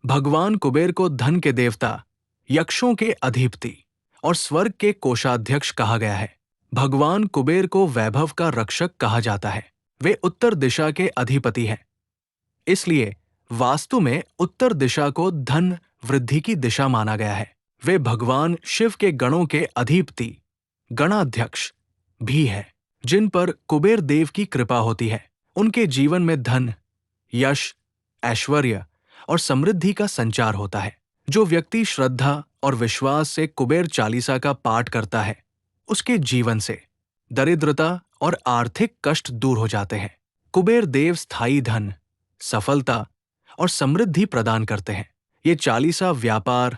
भगवान कुबेर को धन के देवता, यक्षों के अधिपति और स्वर्ग के कोषाध्यक्ष कहा गया है। भगवान कुबेर को वैभव का रक्षक कहा जाता है। वे उत्तर दिशा के अधिपति हैं। इसलिए वास्तु में उत्तर दिशा को धन वृद्धि की दिशा माना गया है। वे भगवान शिव के गणों के अधिपति, गणाध्यक्ष भी है, जिन पर कुबेर देव की कृपा होती है। उनके जीवन में धन, यश, ऐश्वर्य और समृद्धि का संचार होता है। जो व्यक्ति श्रद्धा और विश्वास से कुबेर चालीसा का पाठ करता है, उसके जीवन से दरिद्रता और आर्थिक कष्ट दूर हो जाते हैं। कुबेर देव स्थायी धन, सफलता और समृद्धि प्रदान करते हैं। ये चालीसा व्यापार,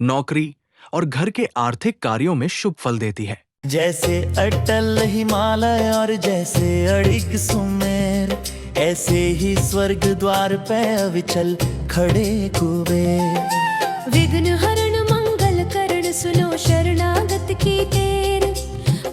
नौकरी और घर के आर्थिक कार्यों में शुभ फल देती है। जैसे अटल हिमालय और जैसे अड़िग सुमेर, ऐसे ही स्वर्ग द्वार पे अविचल खड़े कुबेर। विघ्न हरण मंगल करण सुनो शरणागत की टेर,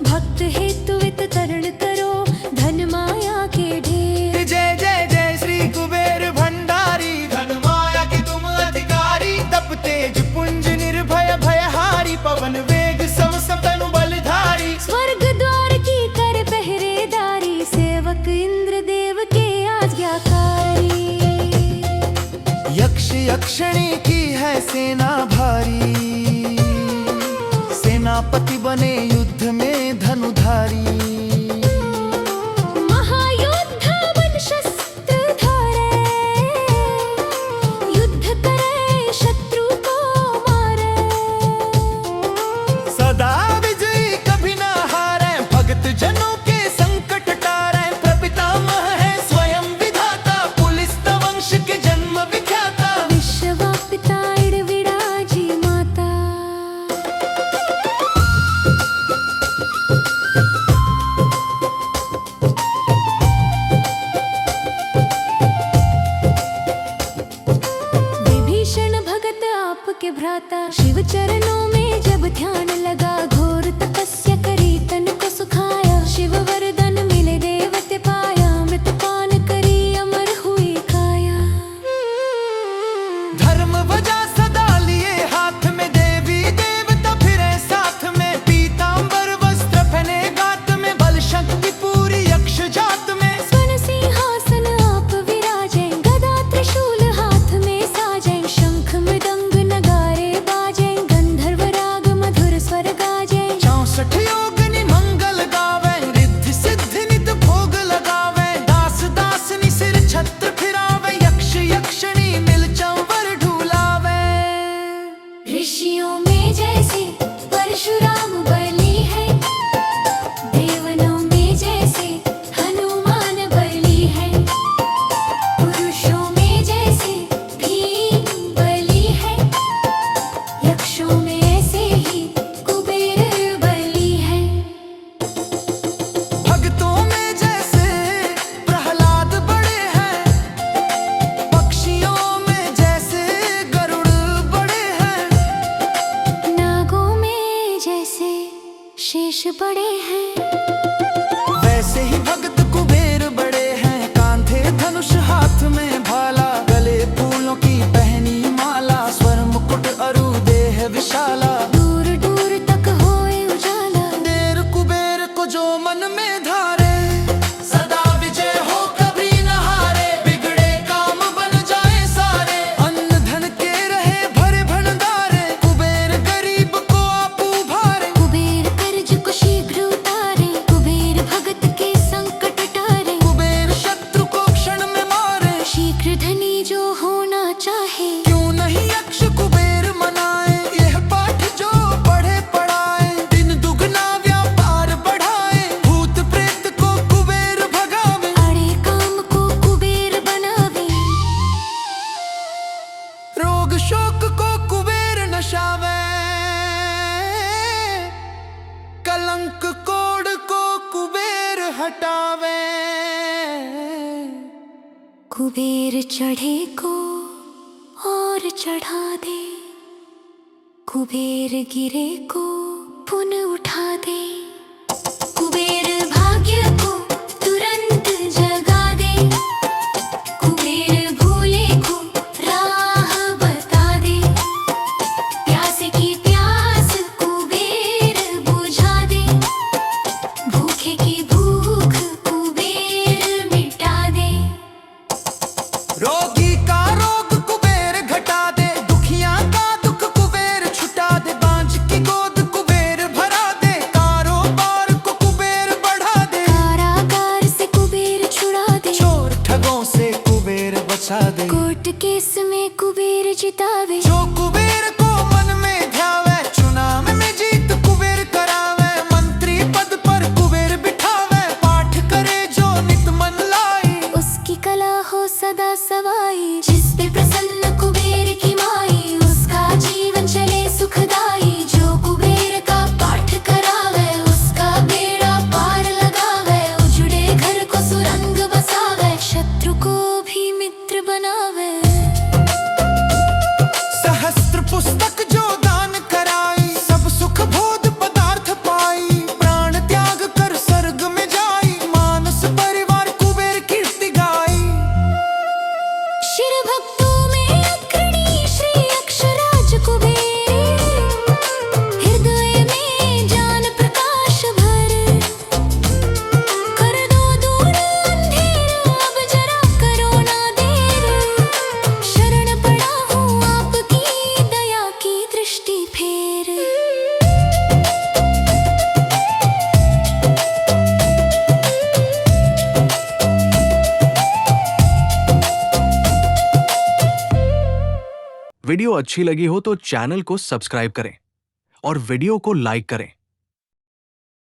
भक्त हेतु वित तरण करो धन माया के ढेर। जय जय जय श्री कुबेर भंडारी, धन माया के तुम अधिकारी। तप तेज पुंज निर्भय भयहारी, पवन वेग सम तनु बलधारी। स्वर्ग द्वार की कर पहरेदारी, सेवक इंद्र देव के आज्ञाकारी। यक्ष यक्षिणी की है सेना भारी, सेनापति बने युद्ध में धनुधारी। महायोद्धा बन शस्त्र धारे, युद्ध करे शत्रु को मारे। सदा विजयी कभी न हारे, भक्त जनों के संकट टारे। प्रपितामह है स्वयं विधाता, पुलिस वंश के जन्म विख्याता। विश्वव्यापिता विराजी माता, विभीषण भगत आपके भ्राता। शिव चरणों में जब ध्यान लगा, घोर तपस्या करी तन को सुखाया। शिव वरदान मिले देवते पाया, मृत पान करी अमर हुई काया। धर्म वजा सदा लिए हाथ में, देवी देवता फिरे साथ में। पीतांबर वस्त्र पहने गात में, बल शक्ति पूरी यक्ष जात में। स्वर्ण सिंहासन आप विराजें, गदा त्रिशूल हाथ में साजें। शंख मृदंग नगारे बाजें, गंधर्व राग मधुर स्वर गाजें। 64 योगिनी मंगल गावे, रिद्धि सिद्धि नित भोग लगावे। दास दासनी सिर छत्र फिरावे, यक्ष यक्षिणी मिल चंवर ढूलावे। ऋषियों में जैसे परशुराम बली है, देवनों में जैसे हनुमान बली है। पुरुषों में जैसे भीम बली है, यक्षों में ऐसे ही कुबेर बली है। भक्तों में जैसे प्रहलाद बड़े हैं, पक्षियों में जैसे गरुड़ बड़े हैं। नागों में जैसे शेष बड़े हैं, वैसे ही भक्त कुबेर बड़े हैं। कांधे धनुष हाथ में भाला, गले फूलों की पहनी माला। स्वर मुकुट अरु देह विशाला, दूर दूर तक होए उजाला। देर कुबेर को जो मन में धारे, सदा विजय हो कभी न हारे। बिगड़े काम बन जाए सारे, अन्न धन के रहे भरे भंडारे। कुबेर गरीब को आप उभारे, कुबेर कर्ज को शीघ्र उतारे, कुबेर भगत के संकट टारे। कुबेर शत्रु को क्षण में मारे। शीघ्र धनी जो होना चाहे, क्यों नहीं यक्ष कुबेर मनाए, यह पाठ जो पढ़े पढ़ाए। दिन दुगना व्यापार बढ़ाए, भूत प्रेत को कुबेर भगावे। अड़े काम को कुबेर बनावे। रोग शोक को कुबेर नशावे, कलंक कोड़ को कुबेर हटावे। कुबेर चढ़े को और चढ़ा दे, कुबेर गिरे को पुनः उठा दे। कुबेर भाग्य को तुरंत जगा दे, कुबेर भूले को राह बता कुबेर जितावे। जो कुबेर को मन में ध्यावे, चुनाव में जीत कुबेर करावे। मंत्री पद पर कुबेर बिठावे, पाठ करे जो नित मन लाई। उसकी कला हो सदा सवाई, जिस पे प्रसन्न कुबेर की माई, उसका जीवन चले सुखदाई। जो कुबेर का पाठ करावे, उसका बेड़ा पार लगावे। उजड़े घर को सुरंग बसावे, शत्रु को भी मित्र बनावे। सहस्त्र पुस्तक जो दान कराई, सब सुख भोग पदार्थ पाई। प्राण त्याग कर स्वर्ग में जाई, मानस परिवार कुबेर कीर्ति गाई। शिर भक्तों में अग्रणी श्री अक्षराज कुबेर, हृदय में ज्ञान प्रकाश भर। कर दो दूर अंधेर, अब जरा करो ना देर। शरण पड़ा हूँ आपकी, दया की दृष्टि फेर। वीडियो अच्छी लगी हो तो चैनल को सब्सक्राइब करें और वीडियो को लाइक करें।